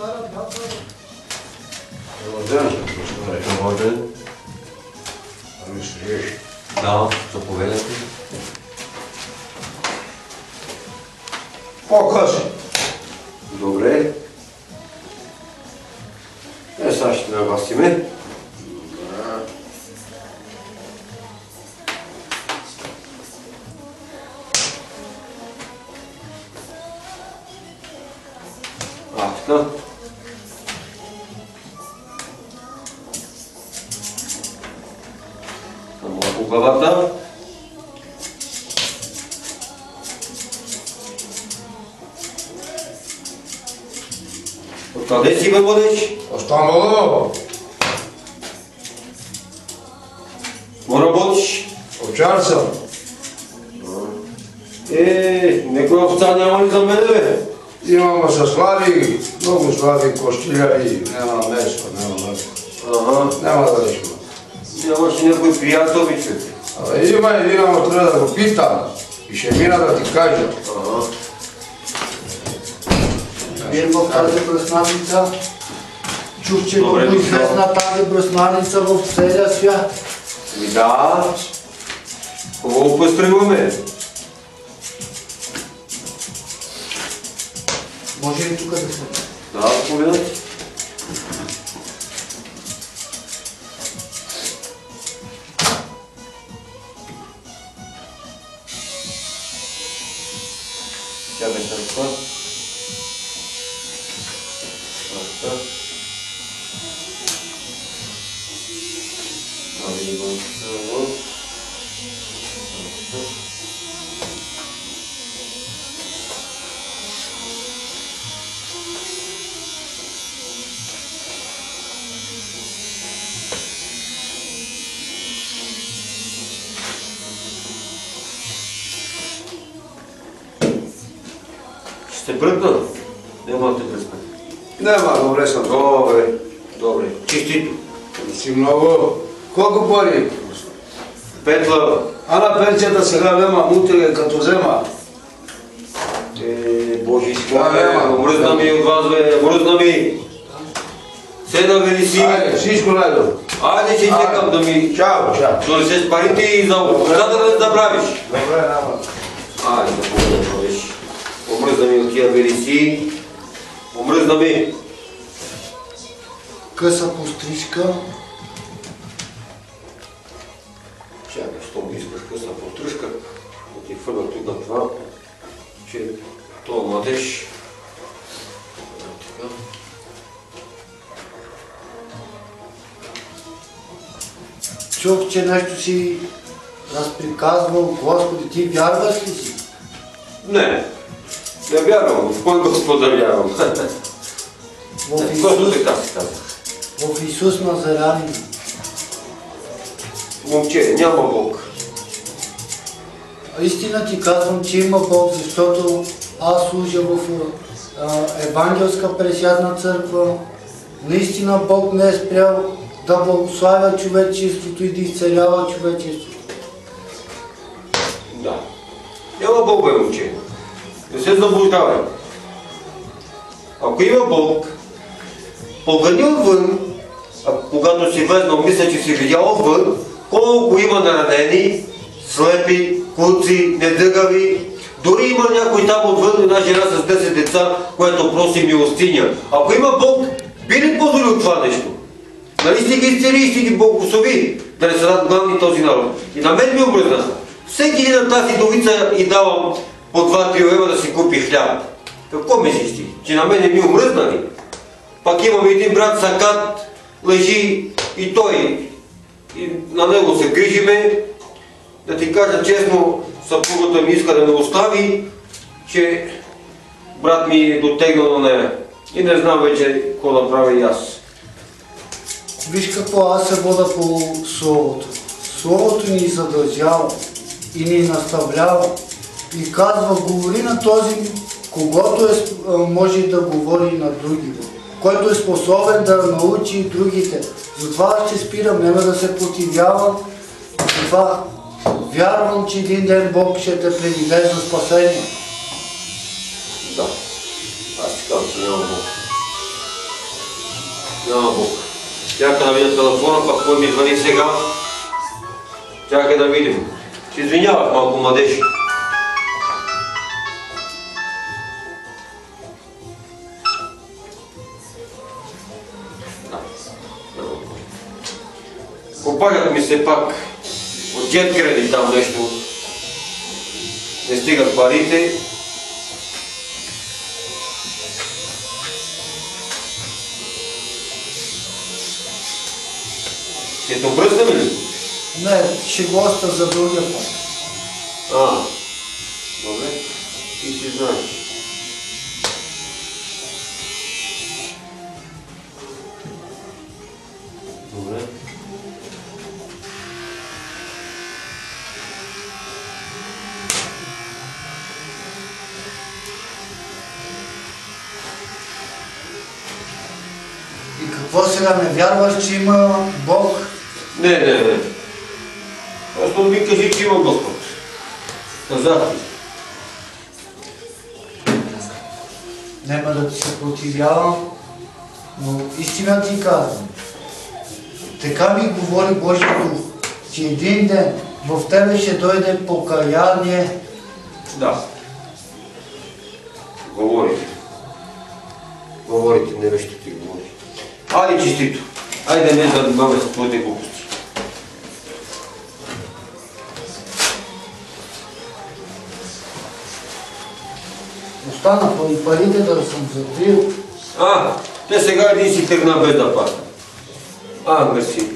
Добър ден. Ами стоиш. Да, заповядайте. По-късно. Добре. Сега ще нагасиме. Така. Малко главата. Откъде си ме водиш? Останало. Мо работиш? Овчар съм. Некоя овца няма ли за мене, бе? Имаме се слаби, много слаби костиляри. Няма месо, няма месо. Няма да решим. Нямаш и някой приятел, ви човек. Има един, ама трябва да го питам. И ще мина да ти кажа. Вие в тази бръснаница, чух, че много известна тази бръснаница в целия свят. Да, хубаво постригваме. Може ли тук да се? Да, заповядайте. Сядайте ръка. Ръка. Навигам се. Ще бръкна? Няма да те пръсна. Нема, добре съм. Добре, добре. Чистито. Не си много. Колко пари? 5 лева. А на пенсията сега нема, мутре като взема. Божи скоро, мръзна ми от вас, бе, мръзна ми. Седа, бе, ли си? Айде, всичко найдо. Айде, ще чекам да ми... Чао, чао. Донесеш парите и за да не забравиш. Добре, няма. Айде, да бъдеш. Омръзна ми от тия белиси. Омръзна ми. Къса пострижка. Чакай, що ми искаш късна пострижка, да ти хвърля тук на това, че това младеж. Чух, че нещо си разприказвал. Господи, ти вярваш ли си? Не вярвам, в кой Господа вярвам. Просто така си казах. В Исус Назарянин. Момче, няма Бог. Истина ти казвам, че има Бог, защото аз служа в Евангелска пресвятна църква. Наистина Бог не е спрял да благославя човечеството и да изцелява човечеството. Да. Няма Бог, бе, момче. Не се заблуждавай. Ако има Бог, погледни отвън, когато си влезнал, мисля, че си видял отвън, колко има наранени, слепи, куци, недъгави. Дори има някой там отвън, една жена с 10 деца, която проси милостиня. Ако има Бог, би ли позволил това нещо? Нали сте ги изцели и сте ги благослови, да не са дадат главни този народ? И на мен ми омръзнаха. Всеки ден на тази довица и давам по 2-3 лева да си купи хляб. Какво мислиш ти? Че на мен не ми омръзнали? Пак имам един брат Сакат, лежи и той. И на него се грижиме. Да ти кажа честно, съпругата ми иска да ме остави, че брат ми е дотегнал на нея. И не знам вече какво да правя и аз. Виж какво, аз се вода по Словото. Словото ни задължава и ни наставлява и казва, говори на този, когото може да говори на другите, който е способен да научи и другите. Затова ще спирам, няма да се противявам. Затова вярвам, че един ден Бог ще те приведе за спасение. Да, аз ти казвам, че няма Бог. Няма Бог. Чакай да видя телефона, пак кой ми звъни сега. Чакай да видим. Се извинявах, малко младеж. Попагат ми се пак от джет кредит там нещо. Не стигат парите. Ще те обръснем ли? Не, ще го оставя за другия път. Добре. Ти си знаеш. Добре. И какво сега, не вярваш, че има Бог? Не. Просто ми кажи, че има Господ. Казах ти. Нема да ти се противявам, но истина ти казвам. Така ми говори Божия дух, че един ден в тебе ще дойде покаяние. Да. Говорите, нещо ти говори. Айде честито. Айде не занимавай с твоите глупости. Остана и парите да съм затрил. Те сега един си тръгна без да плаща. Мерси.